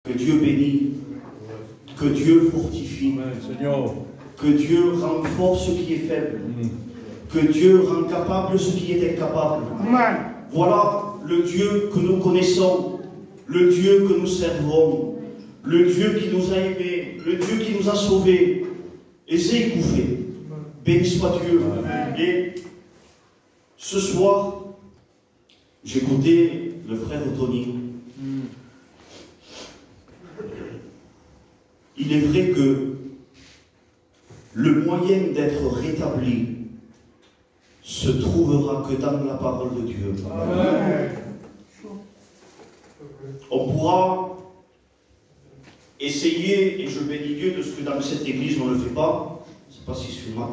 Que Dieu bénit, que Dieu fortifie, que Dieu rend fort ce qui est faible, que Dieu rend capable ce qui est incapable. Voilà le Dieu que nous connaissons, le Dieu que nous servons, le Dieu qui nous a aimés, le Dieu qui nous a sauvés. Et c'est écouffé. Béni soit Dieu. Et ce soir, j'écoutais le frère Tony. Il est vrai que le moyen d'être rétabli se trouvera que dans la parole de Dieu. Amen. On pourra essayer, et je bénis Dieu de ce que dans cette église on ne le fait pas. Je ne sais pas si je suis mal,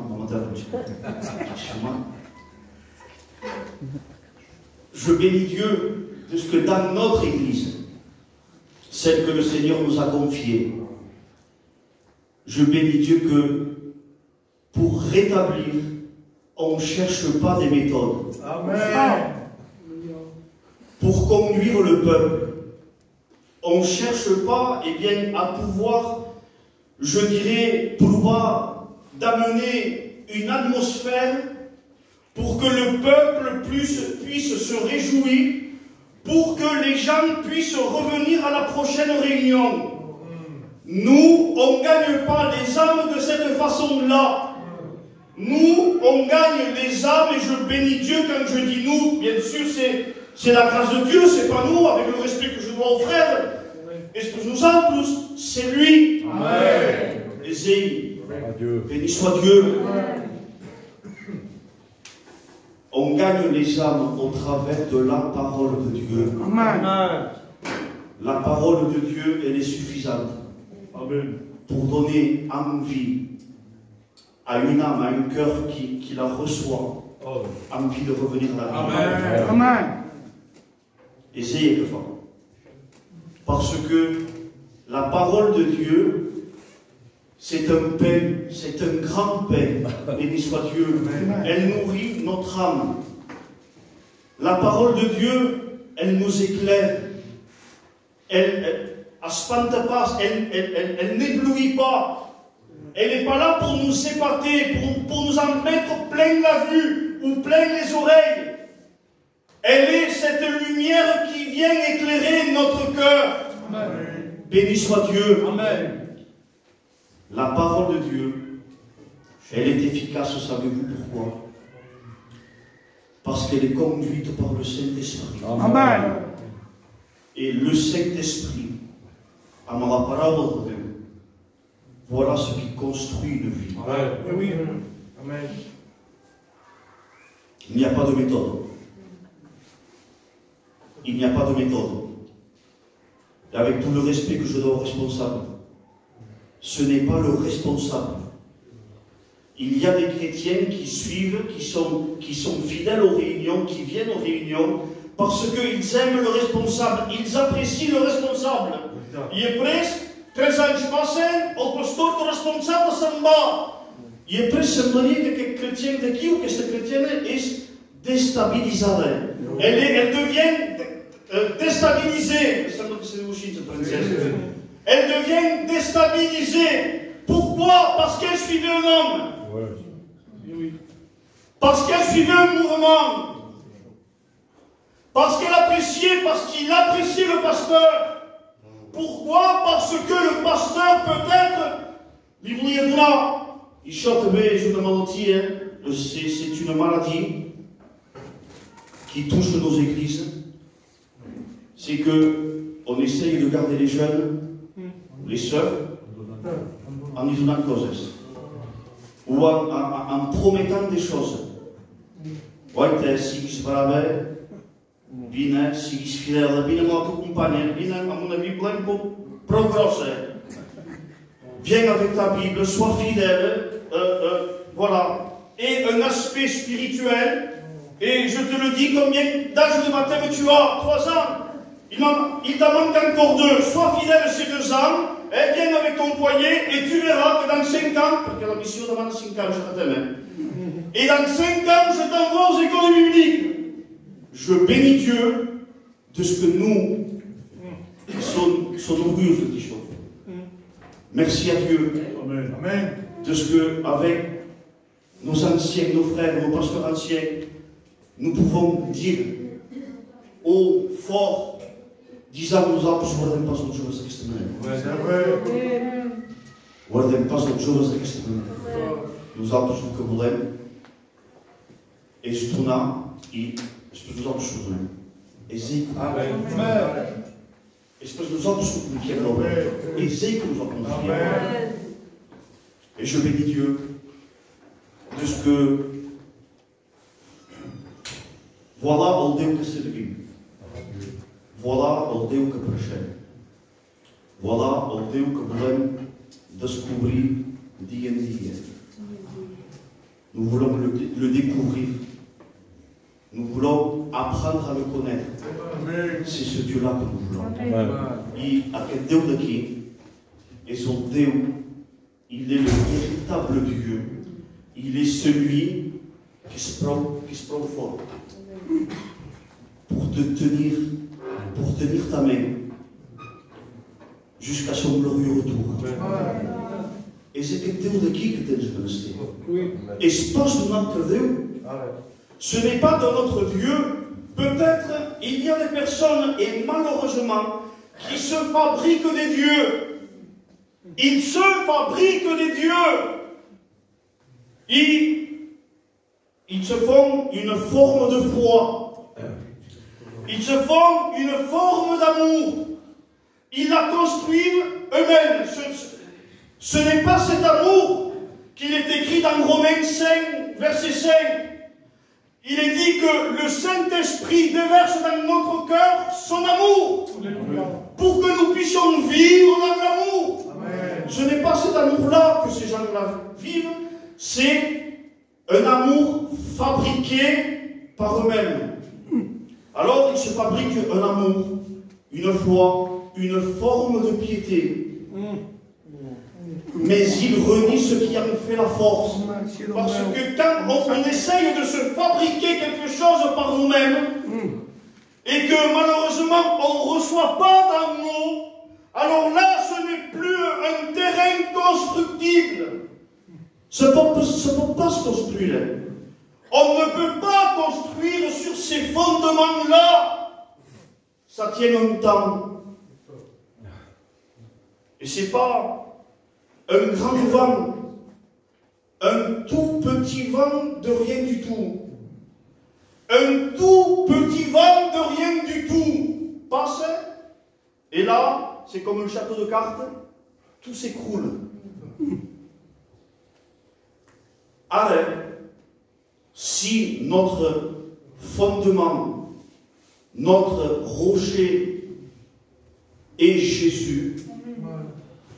je bénis Dieu de ce que dans notre église, celle que le Seigneur nous a confiée, je bénis Dieu que pour rétablir, on ne cherche pas des méthodes. Amen. Pour conduire le peuple, on ne cherche pas à pouvoir, je dirais, pouvoir d'amener une atmosphère pour que le peuple puisse se réjouir, pour que les gens puissent revenir à la prochaine réunion. Nous, on ne gagne pas les âmes de cette façon-là. Nous, on gagne les âmes, et je bénis Dieu quand je dis nous. Bien sûr, c'est la grâce de Dieu, c'est pas nous, avec le respect que je dois aux frères. Et ce que nous avons tous, c'est lui. Amen. Ésaïe, béni soit Dieu. Amen. On gagne les âmes au travers de la parole de Dieu. Amen. La parole de Dieu, elle est suffisante. Amen. Pour donner envie à une âme, à un cœur qui la reçoit, envie de revenir à la vie. Amen. Amen. Essayez de faire. Parce que la parole de Dieu, c'est un pain, c'est un grand pain. Béni soit Dieu. Amen. Elle nourrit notre âme. La parole de Dieu, elle nous éclaire. Elle n'éblouit pas. Elle n'est pas là pour nous épater, pour nous en mettre plein la vue ou plein les oreilles. Elle est cette lumière qui vient éclairer notre cœur. Amen. Béni soit Dieu. Amen. La parole de Dieu, elle est efficace, savez-vous pourquoi? Parce qu'elle est conduite par le Saint-Esprit. Amen. Et le Saint-Esprit, à ma parole de Dieu, voilà ce qui construit une vie. Amen. Oui. Amen. Il n'y a pas de méthode. Il n'y a pas de méthode. Et avec tout le respect que je dois aux responsables, ce n'est pas le responsable. Il y a des chrétiens qui suivent, qui sont fidèles aux réunions, qui viennent aux réunions, parce qu'ils aiment le responsable, ils apprécient le responsable. E preço, 3 anos passam, o pastor do responsável se'n va. E après semblaria que aquest chrétien d'aquí ou aquesta chrétienne est déstabilisada. Elle devient déstabilisée. Elle devient déstabilisée. Pourquoi? Parce qu'elle suivait un homme. Parce qu'elle suivait un mouvement. Parce qu'il appréciait le pasteur. Pourquoi? Parce que le pasteur peut-être, c'est une maladie qui touche nos églises. C'est qu'on essaye de garder les jeunes, les sœurs, en disant causes. Ou en promettant des choses. Si je parle, vine, siguis fidèle, vine amb la tua companya, vine amb una Bible un peu prou grossa. Viens avec ta Bible, sois fidèle, voilà. Et un aspect spirituel, et je te le dis, combien d'âge de baptême tu as? 3 ans. Il t'en manque encore 2. Sois fidèle ces 2 ans, et viens avec ton foyer, et tu verras que dans 5 ans, parce que la mission demande 5 ans, je t'aime. Et dans 5 ans, je t'envoie aux écoles bibliques. Je bénis Dieu de ce que nous, qui sont orgueilleuses de ces choses. Merci à Dieu. Amen. De ce que, avec nos anciens, nos frères, nos pasteurs anciens, nous pouvons dire au fort, disant nos âmes, guardem pas os jovens d'aquesta manera. Guardem pas os jovens d'aquesta manera. Nosaltres el que volem és donar i després nosaltres ho donem. És ell que després nosaltres ho confiem l'obra. És ell que nous en confiem. Et je bénis Dieu de ce que voilà el Déu que servim. Voilà el Déu que apareixem. Voilà el Déu que volem descobrir dia en dia. Nous voulons le découvrir. Nous voulons apprendre à le connaître. C'est ce Dieu-là que nous voulons. I aquest Déu d'aquí és el Déu, il est le véritable Dieu. Il est celui qui se prend fort pour te tenir, pour tenir ta main jusqu'à son glorieux retour. Et c'est aquest Déu d'aquí que tens menester. És pas d'un altre Déu. Ce n'est pas de notre Dieu. Peut-être il y a des personnes, et malheureusement, qui se fabriquent des dieux. Ils se fabriquent des dieux. Ils se font une forme de foi. Ils se font une forme d'amour. Ils la construisent eux-mêmes. Ce n'est pas cet amour qu'il est écrit dans Romains 5, verset 5. Il est dit que le Saint-Esprit déverse dans notre cœur son amour pour que nous puissions vivre dans l'amour. Ce n'est pas cet amour-là que ces gens-là vivent, c'est un amour fabriqué par eux-mêmes. Alors ils se fabriquent un amour, une foi, une forme de piété. Mais ils renient ce qui en fait la force. Parce que quand on essaye de se fabriquer quelque chose par nous-mêmes, et que malheureusement on ne reçoit pas d'amour, alors là ce n'est plus un terrain constructible. Ça ne peut pas se construire. On ne peut pas construire sur ces fondements-là. Ça tient un temps. Et c'est pas un grand vent, un tout petit vent de rien du tout. Un tout petit vent de rien du tout passe, et là, c'est comme un château de cartes, tout s'écroule. Alors, si notre fondement, notre rocher est Jésus,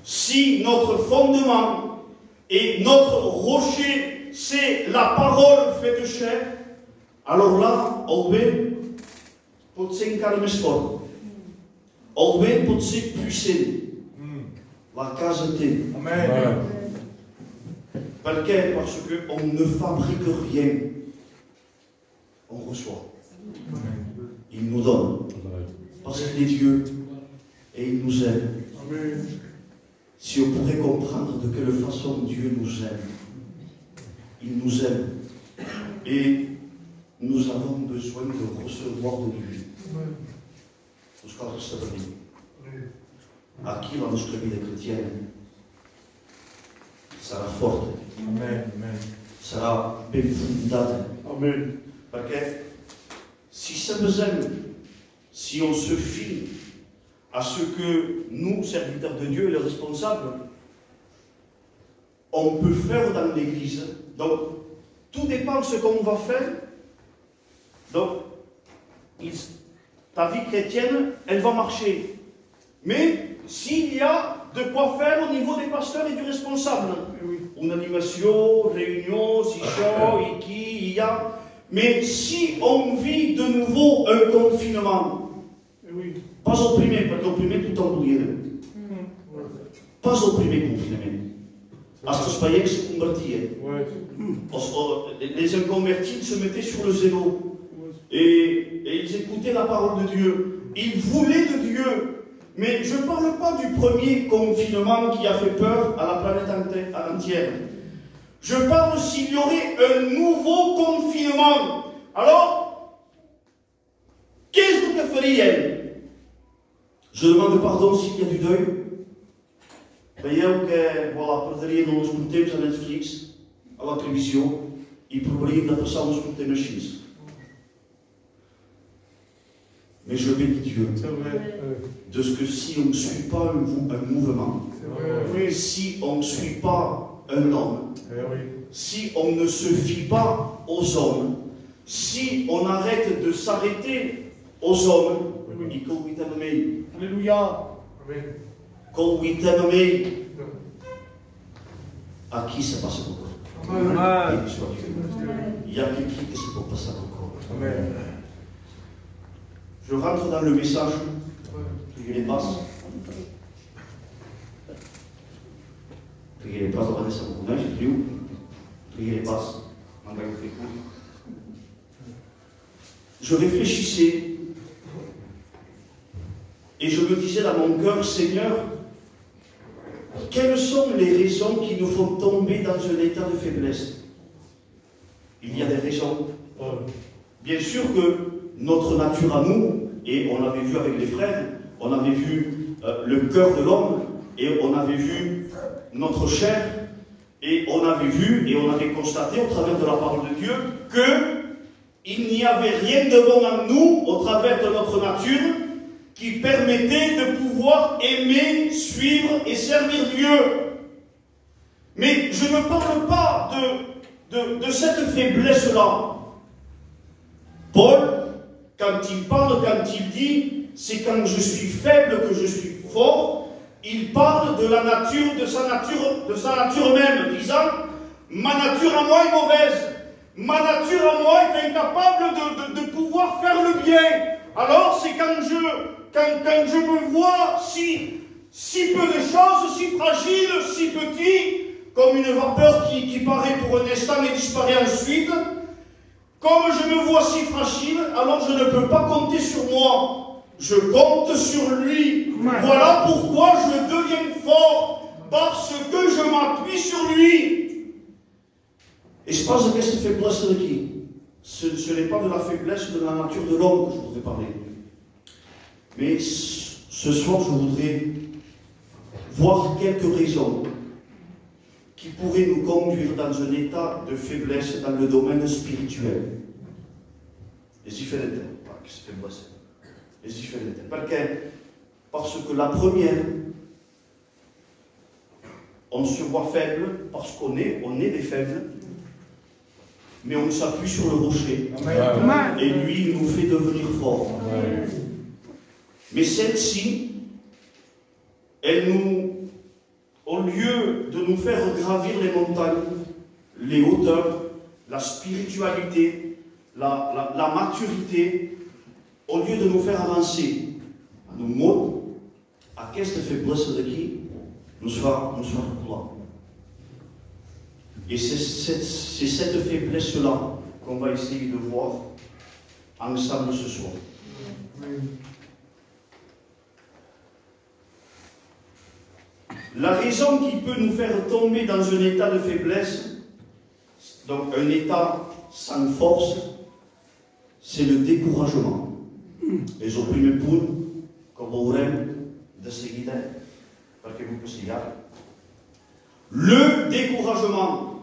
si notre fondement et notre rocher, c'est la parole faite chair, alors là, el vent pot ser encara més fort. El vent pot ser puissant. La casa té. Amen. Per què? Parce qu'on ne fabrique rien. On reçoit. Il nous donne. Parce qu'il est Dieu et il nous aime. Amen. Si on pourrait comprendre de quelle façon Dieu nous aime, il nous aime. Et nous avons besoin de recevoir de lui. Nosaltres sabem. Aquí la nostra vida cristiana serà forta. Amen. Amen. Serà ben fundada. Amen. Perquè si s'amusem, si on se fie à ce que nous, serviteurs de Dieu et les responsables, on peut faire dans l'Église. Donc, tout dépend de ce qu'on va faire. Donc, ta vie chrétienne, elle va marcher. Mais s'il y a de quoi faire au niveau des pasteurs et du responsable, une animation, réunion, si chaud, il y a. Mais si on vit de nouveau un confinement, pas au premier, parce qu'au premier tout oublié. Pas au premier confinement. Parce que les païens se convertissaient. Les inconvertis se mettaient sur le zéro. Et ils écoutaient la parole de Dieu. Ils voulaient de Dieu. Mais je ne parle pas du premier confinement qui a fait peur à la planète entière. Je parle s'il y aurait un nouveau confinement. Alors, qu'est-ce que vous feriez? Je demande pardon s'il y a du deuil. Veieu que, voilà, perderíem uns temps a Netflix, a la televisió, i provaríem de passar uns temps així. Mais je bénis Dieu de ce que si on ne suit pas un mouvement, si on ne suit pas un homme, si on ne se fie pas aux hommes, si on arrête de s'arrêter aux hommes, i que ho lluitem amb ell. Alléluia. Que ho lluitem amb ell. Aquí se passa el cor. Il y a quelqu'un qui se peut passer le corps. Je rentre dans le message. Priez les passes. Priez les passes, Vanessa Bourdin, j'ai pris où? Priez les passes. Je réfléchissais et je me disais dans mon cœur, Seigneur, quelles sont les raisons qui nous font tomber dans un état de faiblesse? Il y a des raisons. Bien sûr que notre nature à nous, et on avait vu avec les frères, on avait vu le cœur de l'homme, et on avait vu notre chair, et on avait vu, et on avait constaté au travers de la parole de Dieu, qu'il n'y avait rien de bon en nous, au travers de notre nature, qui permettait de pouvoir aimer, suivre et servir Dieu. Mais je ne parle pas de cette faiblesse-là. Paul, quand il parle, quand il dit, c'est quand je suis faible que je suis fort, il parle de la nature, de sa nature même, disant, ma nature à moi est mauvaise, ma nature à moi est incapable de pouvoir faire le bien. Alors c'est quand je me vois si peu de choses, si fragile, si petit, comme une vapeur qui paraît pour un instant et disparaît ensuite, comme je me vois si fragile, alors je ne peux pas compter sur moi. Je compte sur lui. Voilà pourquoi je deviens fort, parce que je m'appuie sur lui. Et je pense que cette faiblesse de qui? Ce n'est pas de la faiblesse de la nature de l'homme que je voudrais parler. Mais ce soir, je voudrais voir quelques raisons qui pourraient nous conduire dans un état de faiblesse dans le domaine spirituel. Les différentes, les différentes. Parce que la première, on se voit faible parce qu'on est des faibles, mais on s'appuie sur le rocher. Amen. Et lui, il nous fait devenir forts. Amen. Mais celle-ci, elle nous, au lieu de nous faire gravir les montagnes, les hauteurs, la spiritualité, la maturité, au lieu de nous faire avancer, à nous mots, à cette faiblesse de qui nous sera là. Et c'est cette faiblesse-là qu'on va essayer de voir ensemble ce soir. La raison qui peut nous faire tomber dans un état de faiblesse, donc un état sans force, c'est le découragement. Et au primer punt, que veurem de seguida, perquè vull que sigui ara. Le découragement.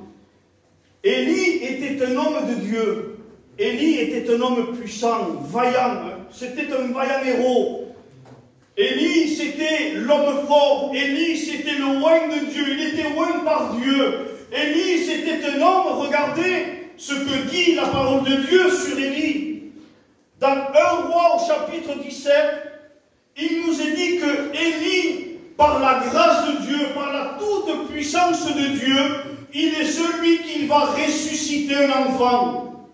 Élie était un homme de Dieu. Élie était un homme puissant, vaillant. C'était un vaillant héros. Élie, c'était l'homme fort. Élie, c'était le oint de Dieu. Il était oint par Dieu. Élie, c'était un homme, regardez ce que dit la parole de Dieu sur Élie. Dans 1 Roi au chapitre 17, il nous est dit que Élie, par la grâce de Dieu, par la toute puissance de Dieu, il est celui qui va ressusciter un enfant.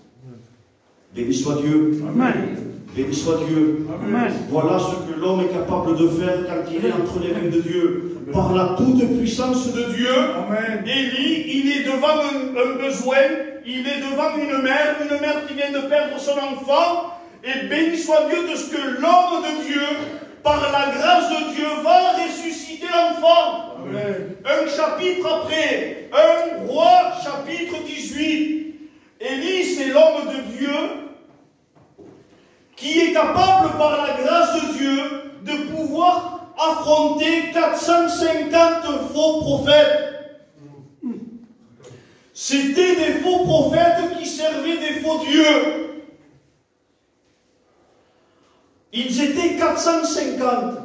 Béni soit Dieu. Amen. Béni soit Dieu. Amen. Voilà ce que l'homme est capable de faire quand il est entre les mains de Dieu. Par la toute puissance de Dieu, Amen. Élie, il est devant un besoin, il est devant une mère qui vient de perdre son enfant, et béni soit Dieu de ce que l'homme de Dieu par la grâce de Dieu, va ressusciter l'enfant. Amen. Un chapitre après, 1 Roi, chapitre 18. Élie, c'est l'homme de Dieu qui est capable, par la grâce de Dieu, de pouvoir affronter 450 faux prophètes. C'était des faux prophètes qui servaient des faux dieux. Ils étaient 450.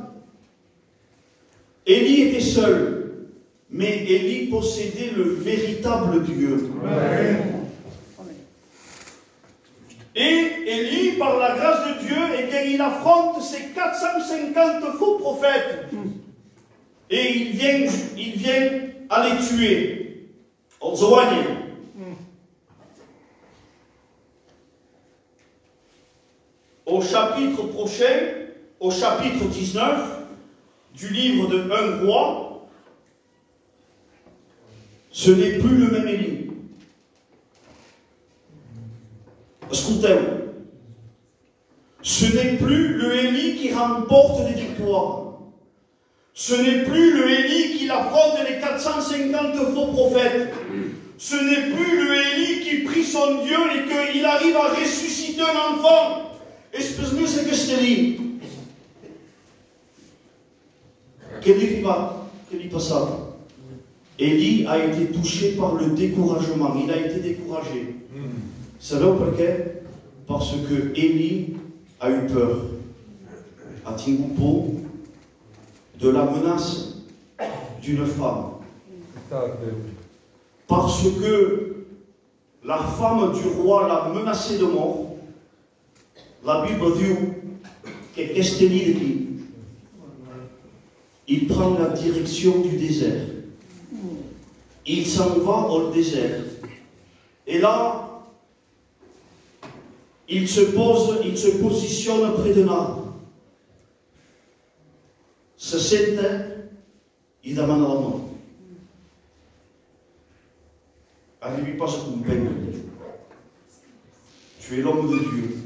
Élie était seul, mais Élie possédait le véritable Dieu. Amen. Et Élie, par la grâce de Dieu, eh bien, il affronte ces 450 faux prophètes. Et il vient à les tuer. Odzołanie. Au chapitre prochain, au chapitre 19 du livre de 1 Roi, ce n'est plus le même Élie. Écoutez-moi. Ce n'est plus le Élie qui remporte des victoires. Ce n'est plus le Élie qui affronte les 450 faux prophètes. Ce n'est plus le Élie qui prie son Dieu et qu'il arrive à ressusciter un enfant. Espèce c'est que je te dis. Quel est passable? Élie a été touché par le découragement. Il a été découragé. Savez-vous pourquoi? Parce que Élie a eu peur. A Tingupo de la menace d'une femme. Parce que la femme du roi l'a menacé de mort. La Bible dit que qu'est-ce qu'il dit? Il prend la direction du désert. Il s'en va au désert. Et là, il se positionne près d'un arbre. Se sente, il demande la mort. Arrive pas à comprendre. Tu es l'homme de Dieu.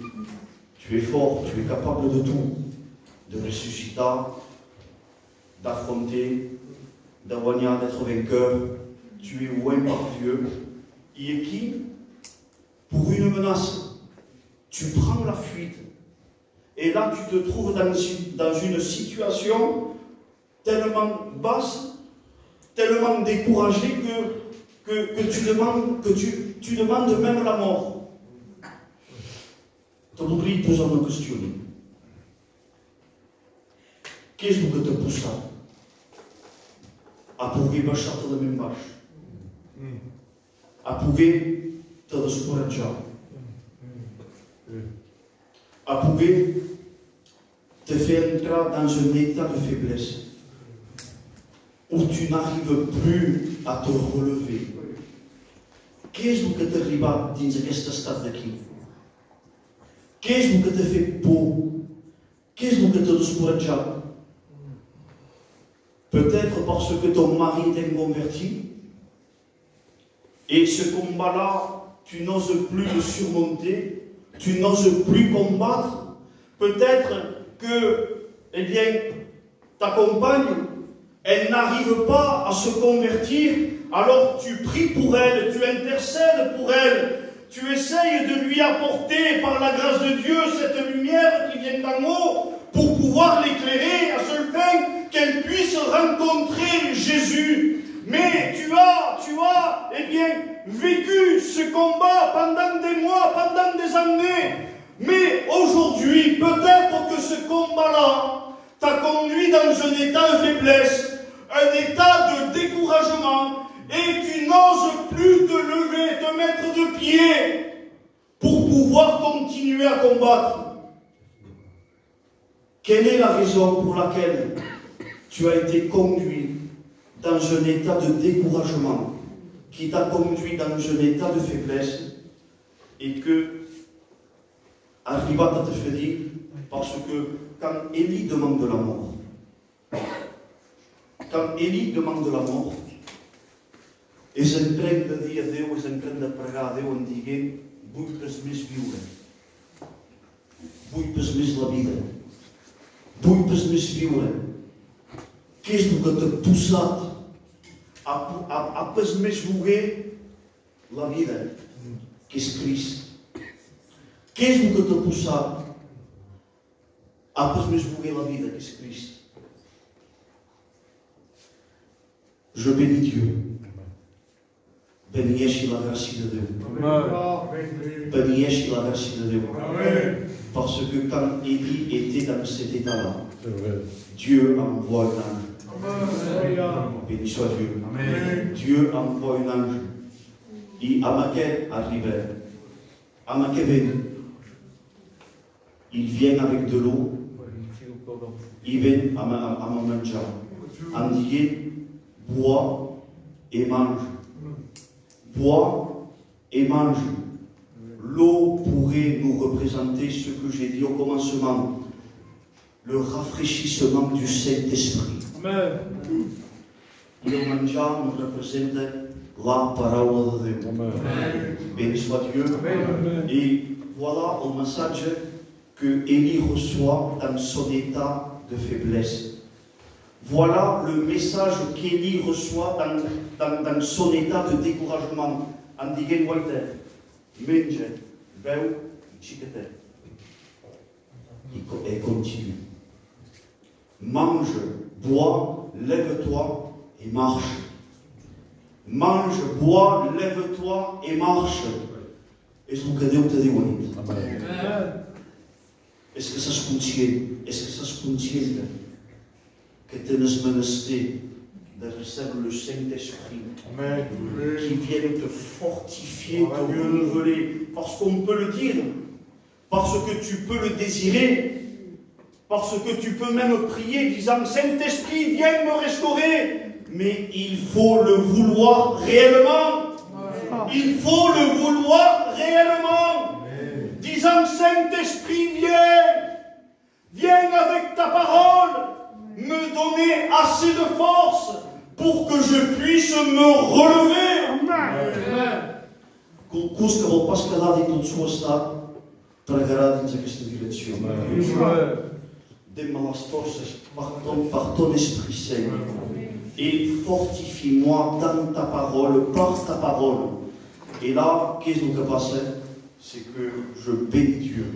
Tu es fort, tu es capable de tout. De ressusciter, d'affronter, d'avoir d'être vainqueur. Tu es oint par Dieu. Il est qui? Pour une menace. Tu prends la fuite. Et là, tu te trouves dans une situation tellement basse, tellement découragée que tu demandes même la mort. Tu oublies de me questionner. Qu'est-ce que te pousse à pouvoir baixar de la même baixa? À pouvoir te descourager? À pouvoir te faire entrer dans un état de faiblesse où tu n'arrives plus à te relever? Qu'est-ce que t'arrive dans cet état d'aquí? Qu'est-ce que te fait peau? Qu'est-ce que te décourage? Peut-être parce que ton mari est inconverti et ce combat-là, tu n'oses plus le surmonter, tu n'oses plus combattre. Peut-être que, eh bien, ta compagne, elle n'arrive pas à se convertir, alors tu pries pour elle, tu intercèdes pour elle, tu essayes de lui apporter par la grâce de Dieu cette lumière qui vient d'en haut pour pouvoir l'éclairer à seule fin qu'elle puisse rencontrer Jésus. Mais tu as, eh bien, vécu ce combat pendant des mois, pendant des années. Mais aujourd'hui, peut-être que ce combat-là t'a conduit dans un état de faiblesse, un état de découragement, et tu n'oses plus te lever, te mettre de pied pour pouvoir continuer à combattre. Quelle est la raison pour laquelle tu as été conduit dans un état de découragement, qui t'a conduit dans un état de faiblesse, et que Arriva à te faire dire, parce que quand Élie demande de la mort, és en train de dir a Déu, és en train de pregar a Déu en dient, vull pas més viure, vull pas més la vida, Tu pots més viure. Què és el que t'ha posat a pots més veure la vida, que és Crist? Què és el que t'ha posat a pots més veure la vida, que és Crist? Je bénis Dieu. Bénissez la grâce de Dieu. Bénissez la grâce de Dieu. Parce que quand Élie était dans cet état-là, Dieu envoie un ange. Béni soit Dieu. Dieu envoie un ange. Et Amaké arrivait. Amaké vient. Il vient avec de l'eau. Il vient à mon manger. En disant, bois et mange. Bois et mange. L'eau pourrait nous représenter ce que j'ai dit au commencement, le rafraîchissement du Saint-Esprit. Et le menjar nous représente la parole de Dieu. Béni soit Dieu. Et voilà le message que Élie reçoit dans son état de faiblesse. Voilà le message qu'Élie reçoit dans son état de découragement. En disant, Walter, mange, beu, chiquetet. Et continue. Mange, bois, lève-toi et marche. Mange, bois, lève-toi et marche. És el que Déu t'ha dit bonit. És que s'has conscient, és que s'has conscient que tens menester de recevoir le Saint-Esprit qui vient te fortifier, te renouveler. Parce qu'on peut le dire, parce que tu peux le désirer, parce que tu peux même prier disant Saint-Esprit, viens me restaurer. Mais il faut le vouloir réellement. Il faut le vouloir réellement. Disant Saint-Esprit, viens avec ta parole me donner assez de force pour que je puisse me relever. Qualcú que vol pas quedar dins del seu estat pregarà dins aquesta direcció. Donne-moi les forces par ton Esprit Saint et fortifie-moi dans ta parole, par ta parole. Et là, qu'est-ce qui se passe? C'est que je bénis Dieu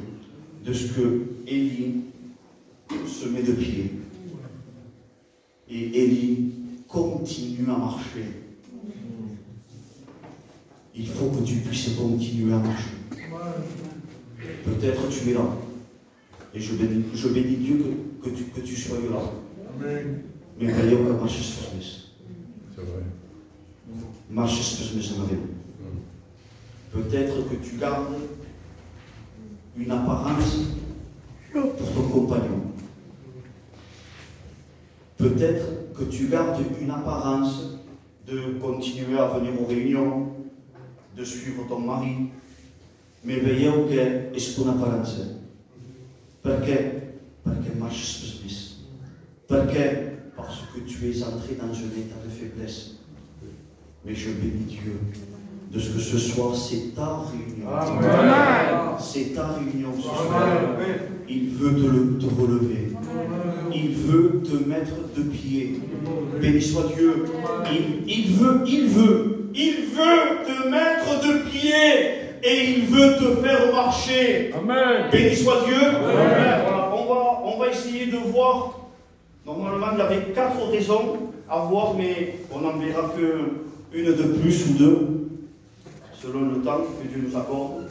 de ce que Élie se met de pied. Et Élie continue à marcher. Il faut que tu puisses continuer à marcher. Peut-être tu es là. Et je bénis Dieu que tu sois là. Mais veillez que marches plus. C'est vrai. Marches plus en avec. Peut-être que tu gardes une apparence pour ton compagnon. Peut-être que tu gardes une apparence de continuer à venir aux réunions, de suivre ton mari, mais veillez que c'est une apparence. Pourquoi? Parce que marches plus. Pourquoi? Parce que tu es entré dans un état de faiblesse. Mais je bénis Dieu de ce que ce soir, c'est ta réunion. C'est ta réunion ce soir. Il veut te relever. Il veut te mettre de pied. Béni soit Dieu. Il veut te mettre de pied et il veut te faire marcher. Amen. Béni soit Dieu. Voilà. On va essayer de voir. Normalement, il y avait 4 raisons à voir, mais on n'en verra qu'une de plus ou 2, selon le temps que Dieu nous accorde.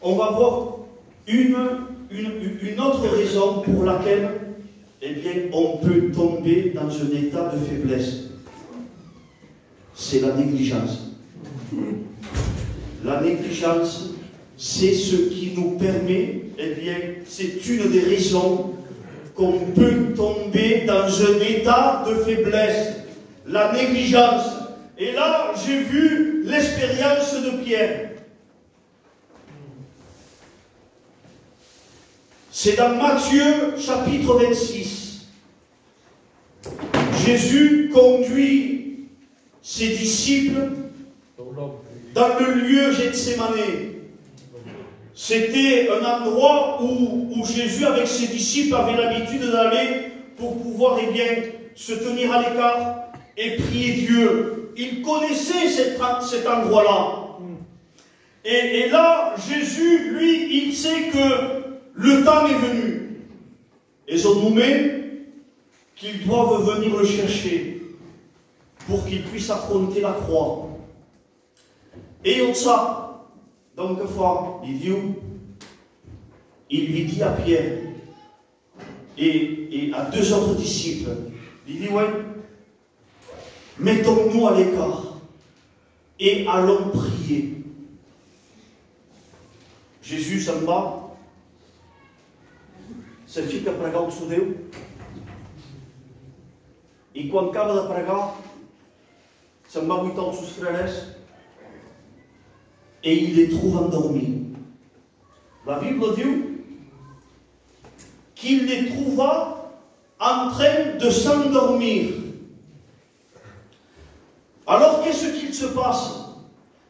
On va voir une autre raison pour laquelle, eh bien, on peut tomber dans un état de faiblesse. C'est la négligence. La négligence, c'est ce qui nous permet, eh bien, c'est une des raisons qu'on peut tomber dans un état de faiblesse. La négligence. Et là, j'ai vu l'expérience de Pierre. C'est dans Matthieu chapitre 26. Jésus conduit ses disciples dans le lieu Gethsémané. C'était un endroit où Jésus, avec ses disciples, avait l'habitude d'aller pour pouvoir se tenir à l'écart et prier Dieu. Il connaissait cet endroit-là. Et là, Jésus, lui, il sait que le temps est venu. Et son nommé, qu'ils doivent venir le chercher pour qu'il puisse affronter la croix. Et on ça, donc fois, il lui dit à Pierre et à deux autres disciples, il dit, ouais, mettons-nous à l'écart et allons prier. Jésus se'n va, se fica a pregar al seu Déu, i quan acaba de pregar, se'n va buitar els seus frares et il les trouve endormis. La Bible dit qu'il les trouva en train de s'endormir. Alors qu'est-ce qu'il se passe?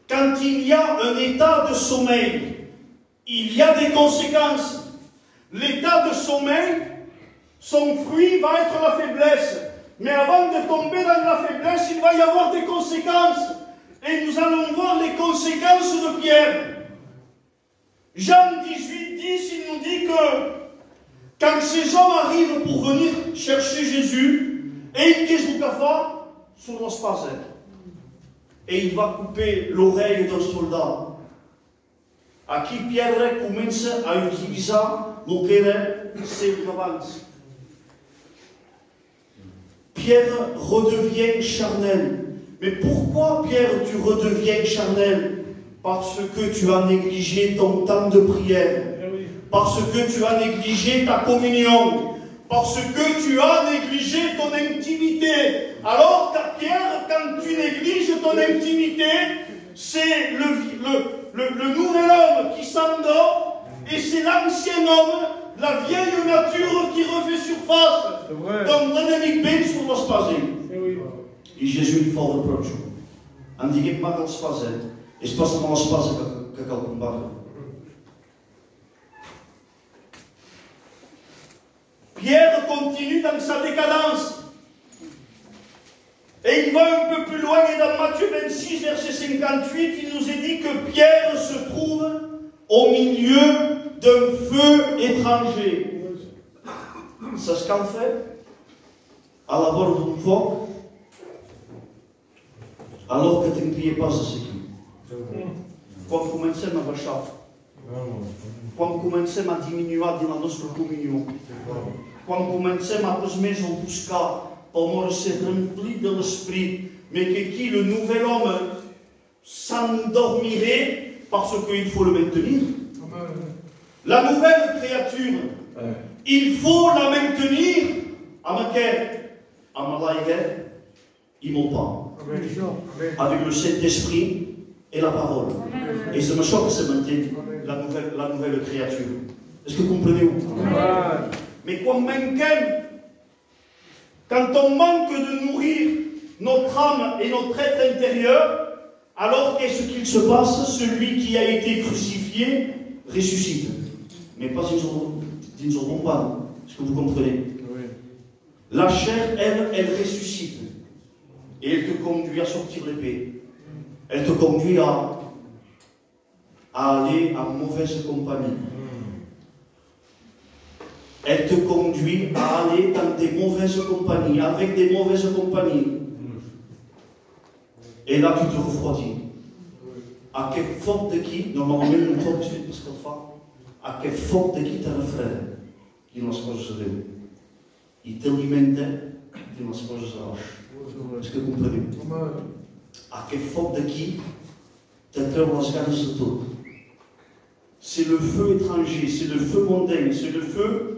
Quand il y a un état de sommeil, il y a des conséquences. L'état de sommeil, son fruit va être la faiblesse. Mais avant de tomber dans la faiblesse, il va y avoir des conséquences. Et nous allons voir les conséquences de Pierre. Jean 18, 10, il nous dit que quand ces hommes arrivent pour venir chercher Jésus, et il dit sur l'ospase, et il va couper l'oreille d'un soldat. Aquí Pierre comença a utilitzar el que era seu abans. Pierre redevient charnel. Mais pourquoi, Pierre, tu redeviens charnel? Parce que tu as négligé ton temps de prière. Parce que tu as négligé ta communion. Parce que tu as négligé ton intimité. Alors, Pierre, quand tu négliges ton intimité, c'est le nouvel homme qui s'endort et c'est l'ancien homme, la vieille nature qui refait surface. Donc l'ennemi ben sur l'espase. Et Jésus lui fa reproche. En diguem pas l'espase. És pas amb l'espasa que cal combatre. Pierre continue dans sa décadence. Et il va un peu plus loin, et dans Matthieu 26, verset 58, il nous est dit que Pierre se trouve au milieu d'un feu étranger. C'est ce qu'on fait à la bord d'un foc, alors que tu ne criais pas à ce qui. Quand comencem a baixar, quan comencem a diminuir din la nostra comunió, quan comencem a pas més a buscar pel mort ser rempli de l'esprit, mais que qui le nouvel homme s'endormirait parce qu'il faut le maintenir. La nouvelle créature, il faut la maintenir avec l'aigre, il ne pas, avec le Saint-Esprit et la parole. Et c'est ça que se maintient la nouvelle créature. Est-ce que vous comprenez? Mais quand on manque de nourrir notre âme et notre être intérieur, alors qu'est-ce qu'il se passe? Celui qui a été crucifié ressuscite. Mais pas d'une seconde pas. Est-ce que vous comprenez? La chair, elle ressuscite. Et elle te conduit à sortir l'épée. Elle te conduit à aller en mauvaise compagnie. Elle te conduit à aller dans des mauvaises compagnies, avec des mauvaises compagnies. Et là, tu te refroidis. À quel faute de qui, normalement, une fois que tu fais ce qu'on fait, à quel faute de qui tu as le frère qui nous coses de Déu. Il t'alimenta qui nous coses de l'âge. Est-ce que vous comprenez? À quel faute de qui tu as les ganes de tout. C'est le feu étranger, c'est le feu mondain, c'est le feu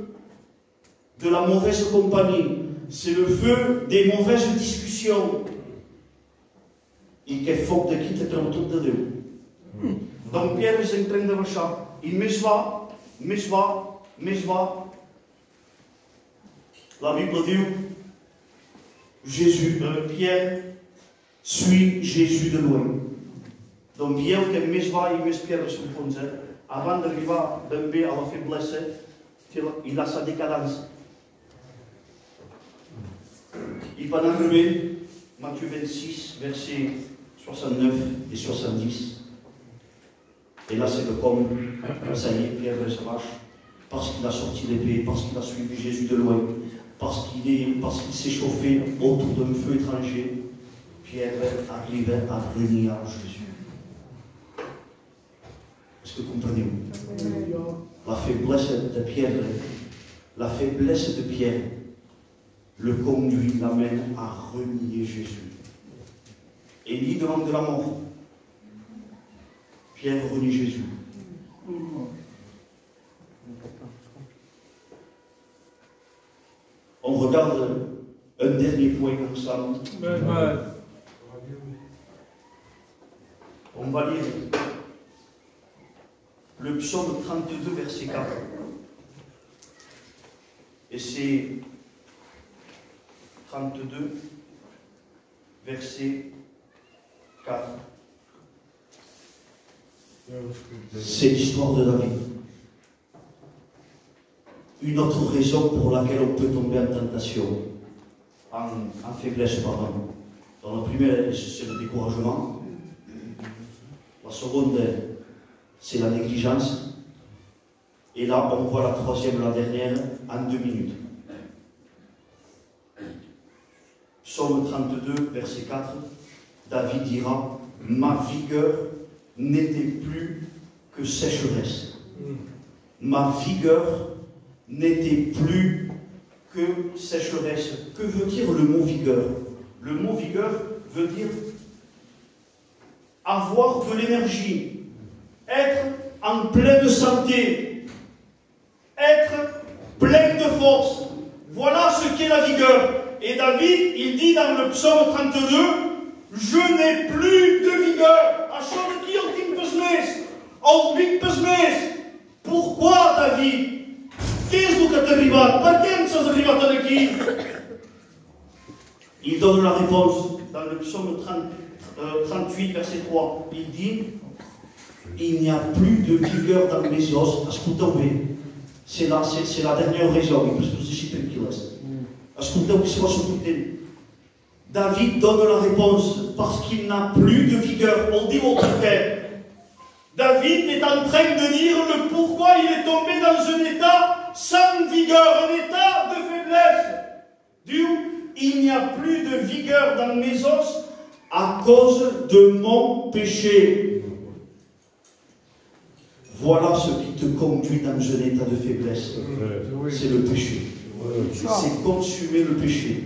de la mauvaise compagnie, c'est le feu des mauvaises discussions. Et quel faute de qui tu as autour de Dieu. Donc Pierre est en train de marcher. Il me va. La Bible dit Pierre suit Jésus de loin. Donc bien que me va, il me Pierre sur le fond. avant d'arriver d'un B à la faiblesse, il a sa décadence. Il va arriver, Matthieu 26, versets 69 et 70. Et là, c'est le comme, ça y est, Pierre se marche, parce qu'il a sorti l'épée, parce qu'il a suivi Jésus de loin, parce qu'il s'est chauffé autour d'un feu étranger. Pierre arrivait à renier Jésus. Est-ce que vous comprenez? La faiblesse de Pierre le conduit, l'amène à renier Jésus. Élie demande la mort. Pierre renie Jésus. On regarde un dernier point ensemble. On va lire le psaume 32, verset 4. Et c'est 32, verset 4. C'est l'histoire de David. Une autre raison pour laquelle on peut tomber en tentation, en faiblesse, pardon. Dans la première, c'est le découragement. La seconde, c'est la négligence. Et là, on voit la troisième, la dernière, en 2 minutes. Psaume 32, verset 4, David dira, « Ma vigueur n'était plus que sécheresse. Ma vigueur n'était plus que sécheresse. » Que veut dire le mot vigueur? Le mot vigueur veut dire avoir de l'énergie, être en pleine santé, être plein de force. Voilà ce qu'est la vigueur. Et David, il dit dans le psaume 32, « Je n'ai plus de vigueur. » Pourquoi, David? Qu'est-ce que tu arrives? Pourquoi tu arrives ici? Il donne la réponse dans le psaume 38, verset 3. Il dit, il n'y a plus de vigueur dans mes os. Ascoltez, c'est la dernière raison. David donne la réponse parce qu'il n'a plus de vigueur. On dit au contraire. David est en train de dire le pourquoi il est tombé dans un état sans vigueur, un état de faiblesse. Il n'y a plus de vigueur dans mes os à cause de mon péché. Voilà ce qui te conduit dans un état de faiblesse. C'est le péché. C'est consumer le péché.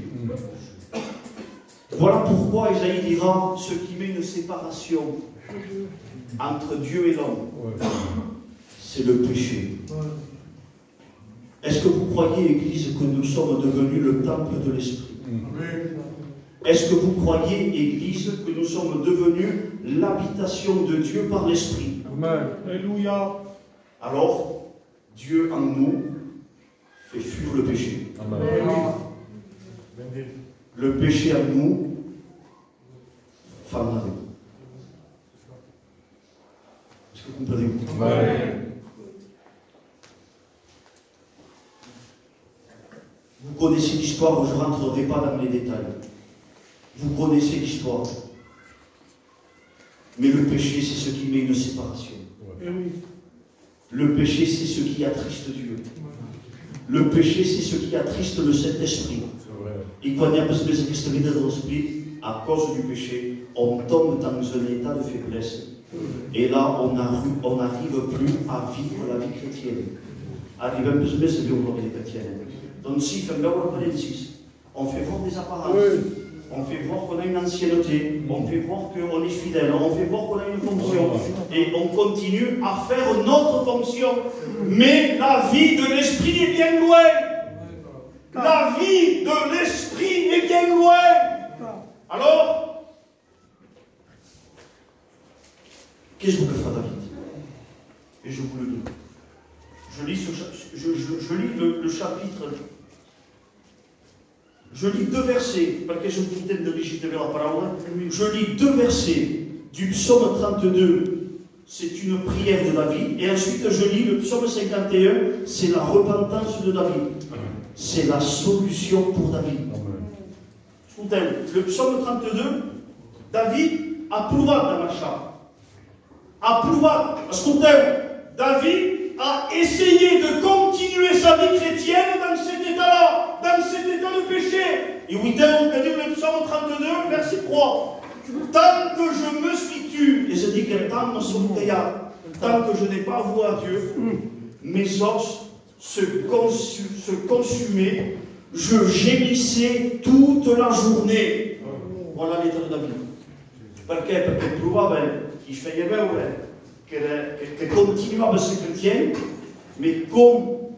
Voilà pourquoi Isaïe dira ce qui met une séparation entre Dieu et l'homme. C'est le péché. Est-ce que vous croyez, Église, que nous sommes devenus le temple de l'Esprit? Est-ce que vous croyez, Église, que nous sommes devenus l'habitation de Dieu par l'Esprit? Alléluia. Alors, Dieu en nous fait fuir le péché. Amen. Le péché en nous fait en nous. Est-ce que vous comprenez? Amen. Vous connaissez l'histoire, je ne rentrerai pas dans les détails. Vous connaissez l'histoire. Mais le péché, c'est ce qui met une séparation. Le péché, c'est ce qui attriste Dieu. Le péché, c'est ce qui attriste le Saint-Esprit. Et quand il y a besoin de l'Esprit dans l'Esprit, à cause du péché, on tombe dans un état de faiblesse. Et là, on n'arrive plus à vivre la vie chrétienne. Arrive un peu de vie chrétienne. Donc, si on fait voir des apparences, on fait voir qu'on a une ancienneté, on fait voir qu'on est fidèle, on fait voir qu'on a une fonction, et on continue à faire notre fonction. Mais la vie de l'esprit est bien loin. La vie de l'esprit est bien loin. Alors, qu'est-ce que fera David? Et je vous le dis. Je lis le chapitre. Je lis 2 versets, parce que je vous dis de la parole. Je lis 2 versets du psaume 32 c'est une prière de David. Et ensuite, je lis le psaume 51, c'est la repentance de David. C'est la solution pour David. Écoutez, le psaume 32, David a prouvé dans la charte. A prouvé. Écoutez, David a essayé de continuer sa vie chrétienne dans cet état-là, dans cet état de péché. Et oui, on dit le psaume 32, verset 3. Tant que je me suis tu, et je dis que tant que je n'ai pas avoué à Dieu, mes os se consumaient, je gémissais toute la journée. Voilà l'état de David. Perché? Perché provava il feieveau che continuava a essere chrétien, mais comme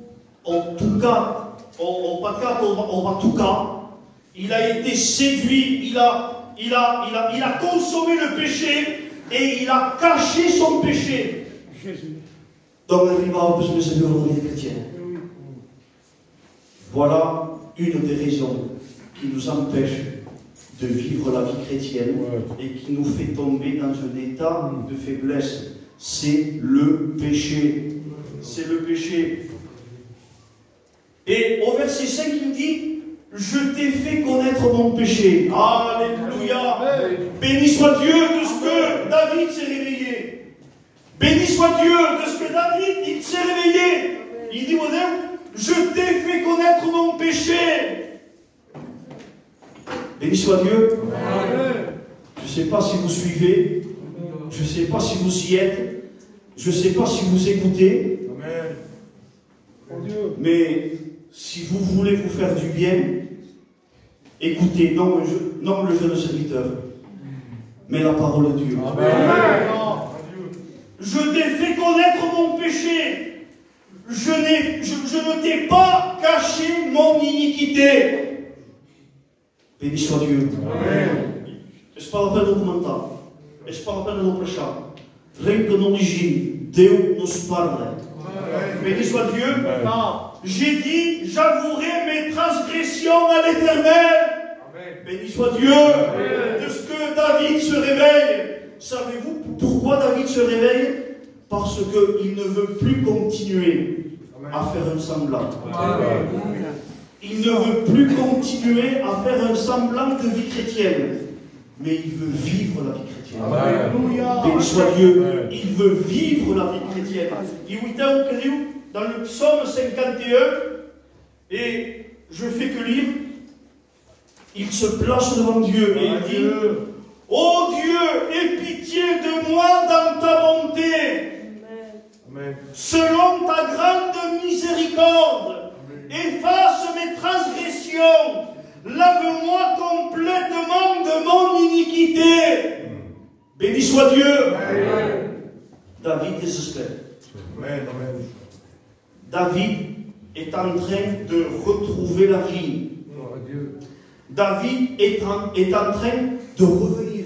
en tout cas, en peccato on va tout cas, il a été séduit, il a consommé le péché et il a caché son péché. Donc arrivava per se la vie chrétienne. Voilà une des raisons qui nous empêche de vivre la vie chrétienne et qui nous fait tomber dans un état de faiblesse. C'est le péché. C'est le péché. Et au verset 5, il dit, je t'ai fait connaître mon péché. Alléluia. Béni soit Dieu de ce que David s'est réveillé. Béni soit Dieu de ce que David, il s'est réveillé. Il dit, je t'ai fait connaître mon péché. Béni soit Dieu. Je ne sais pas si vous suivez. Je ne sais pas si vous y êtes. Je ne sais pas si vous écoutez. Mais si vous voulez vous faire du bien, écoutez, non le jeune serviteur, mais la parole de Dieu. Je t'ai fait connaître mon péché. Je ne t'ai pas caché mon iniquité. Béni soit Dieu. Je ne parle pas de commentaire. Je ne parle pas de prêchar. Rien que l'origine, Dieu nous parle. Béni soit Dieu. J'ai dit, j'avouerai mes transgressions à l'Éternel. Béni soit Dieu. De ce que David se réveille. Savez-vous pourquoi David se réveille? Parce qu'il ne veut plus continuer à faire un semblant. Il ne veut plus continuer à faire un semblant de vie chrétienne. Mais il veut vivre la vie chrétienne. Alléluia. Béni soit Dieu. Il veut vivre la vie chrétienne. Dans le psaume 51, et je fais que lire, il se place devant Dieu et il dit, ô Dieu, aie pitié de moi dans ta bonté. Amen. Selon ta grande miséricorde, efface mes transgressions, lave-moi complètement de mon iniquité. Béni soit Dieu. Amen. David désespère. David est en train de retrouver la vie. David est en train de revenir.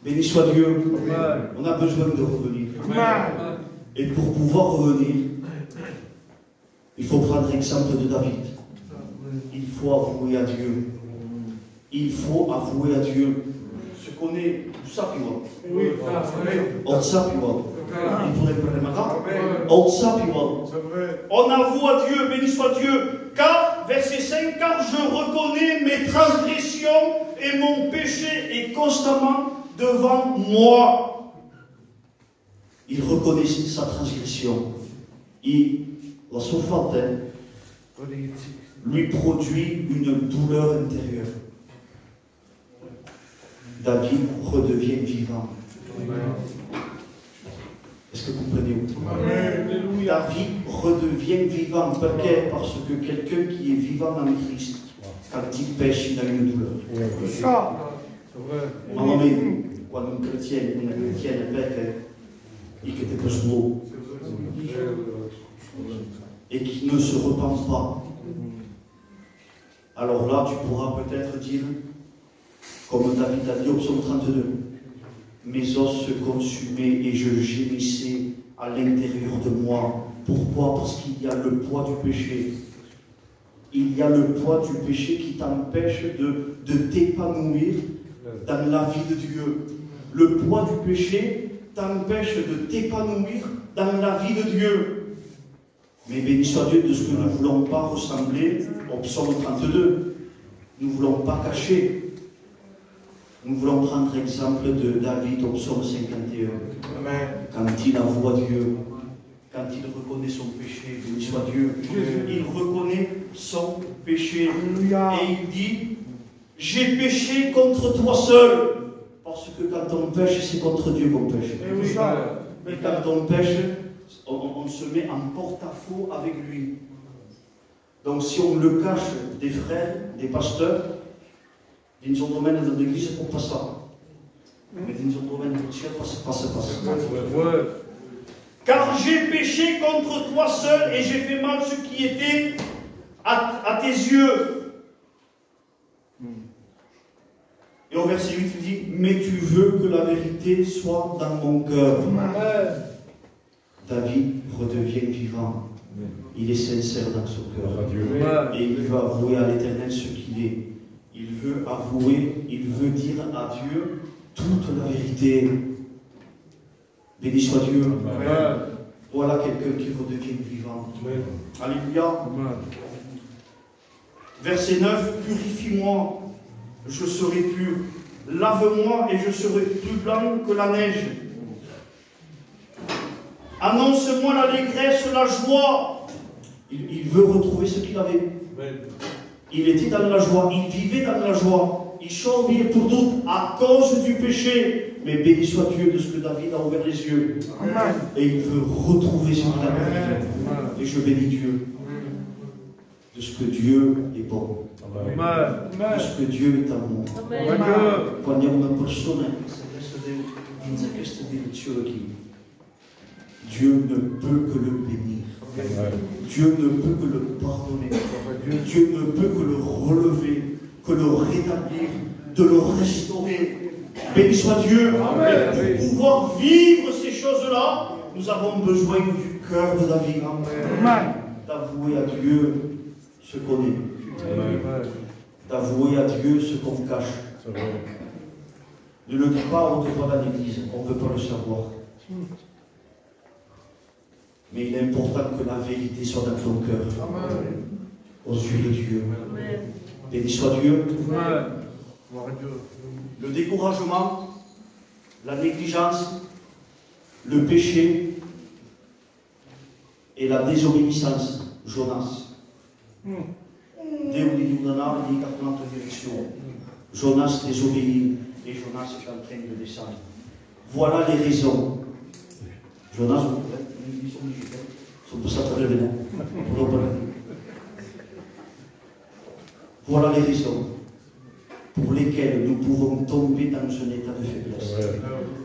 Béni soit Dieu. On a besoin de revenir. Et pour pouvoir revenir, il faut prendre l'exemple de David. Il faut avouer à Dieu. Il faut avouer à Dieu ce qu'on est. On avoue à Dieu, béni soit Dieu, car, verset 5, car je reconnais mes transgressions et mon péché est constamment devant moi. Il reconnaît sa transgression. La souffrance lui produit une douleur intérieure. David redevient vivant. Est-ce que vous comprenez? David redevient vivant. Pourquoi? Parce que quelqu'un qui est vivant en Christ, quand il pêche, il a une douleur. Amen. Quand un chrétien, une chrétienne pêche, il est pessimiste et qui ne se repent pas. Alors là, tu pourras peut-être dire, comme David a dit au psaume 32, mes os se consumaient et je gémissais à l'intérieur de moi. Pourquoi? Parce qu'il y a le poids du péché. Il y a le poids du péché qui t'empêche de t'épanouir dans la vie de Dieu. Le poids du péché t'empêche de t'épanouir dans la vie de Dieu. Mais béni soit Dieu de ce que nous ne voulons pas ressembler au psaume 32. Nous ne voulons pas cacher. Nous voulons prendre exemple de David au psaume 51. Amen. Quand il avoue à Dieu, quand il reconnaît son péché, béni soit Dieu, il reconnaît son péché. Et il dit, j'ai péché contre toi seul. Parce que quand on pêche, c'est contre Dieu qu'on pêche. Et quand on pêche, on se met en porte-à-faux avec lui. Donc si on le cache des frères, des pasteurs, dans un domaine de l'église, on passe ça. Mais dans un domaine de ciel, passe. Car j'ai péché contre toi seul et j'ai fait mal ce qui était à tes yeux. Et au verset 8, il dit, mais tu veux que la vérité soit dans mon cœur. David redevient vivant. Il est sincère dans son cœur. Et il veut avouer à l'Éternel ce qu'il est. Il veut avouer, il veut dire à Dieu toute la vérité. Béni soit Dieu. Amen. Voilà quelqu'un qui redevient vivant. Amen. Alléluia. Verset 9, purifie-moi, je serai pur. Lave-moi et je serai plus blanc que la neige. Annonce-moi l'allégresse, la joie. Il veut retrouver ce qu'il avait. Amen. Il était dans la joie, il vivait dans la joie. Il chambillait pour doute à cause du péché. Mais béni soit Dieu de ce que David a ouvert les yeux. Amen. Et il veut retrouver ce qu'il a perdu. Et je bénis Dieu de ce que Dieu est bon. Amen. De ce que Dieu est amour. Quando una persona pensa questa direzione qui, Dieu ne peut que le bénir. Dieu ne peut que le pardonner. Dieu ne peut que le relever, que le rétablir, de le restaurer. Béni soit Dieu. Amen. Pour pouvoir vivre ces choses-là, nous avons besoin du cœur de David. D'avouer à Dieu ce qu'on est. D'avouer à Dieu ce qu'on cache. Ne le dis pas au devant de l'église, on ne peut pas le savoir. Mais il est important que la vérité soit dans ton cœur. Amen. Aux yeux de Dieu. Amen. Béni soit Dieu. Amen. Le découragement, la négligence, le péché et la désobéissance. Jonas. Jonas désobéit et Jonas est en train de descendre. Voilà les raisons. Jonas, ils sont obligés. Ils sont tous à travers le venir. Voilà les raisons pour lesquelles nous pouvons tomber dans un état de faiblesse.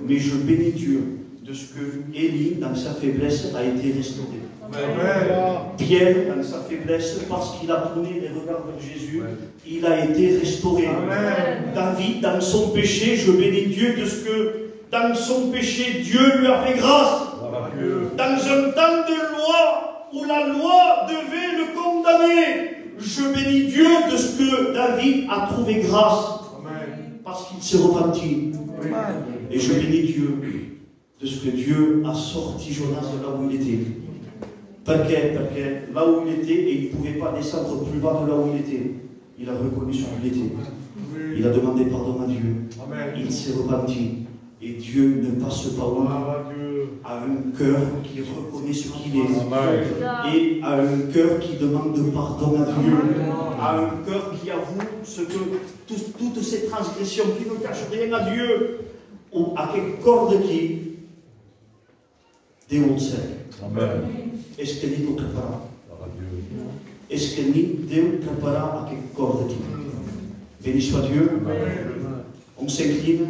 Mais je bénis Dieu de ce que Élie, dans sa faiblesse, a été restauré. Pierre, dans sa faiblesse, parce qu'il a tourné les regards vers Jésus, il a été restauré. Amen. David, dans son péché, je bénis Dieu de ce que, dans son péché, Dieu lui a fait grâce. Dans un temps de loi, où la loi devait le condamner, je bénis Dieu de ce que David a trouvé grâce. Amen. Parce qu'il s'est repenti. Amen. Et je bénis Dieu de ce que Dieu a sorti Jonas de là où il était. Parce que là où il était, et il ne pouvait pas descendre plus bas de là où il était, il a reconnu ce qu'il était. Il a demandé pardon à Dieu. Amen. Il s'est repenti. Et Dieu ne passe pas au à un cœur qui reconnaît ce qu'il est. Amen. Et à un cœur qui demande pardon à Dieu. Amen. À un cœur qui avoue ce que toutes ces transgressions, qui ne cachent rien à Dieu. Ou à quelle corde qui Deus Amen. Est-ce que ni tu prepara? Est-ce que ni Deus prepara a quelle corde qui? Béni soit Dieu. Amen. On s'incline.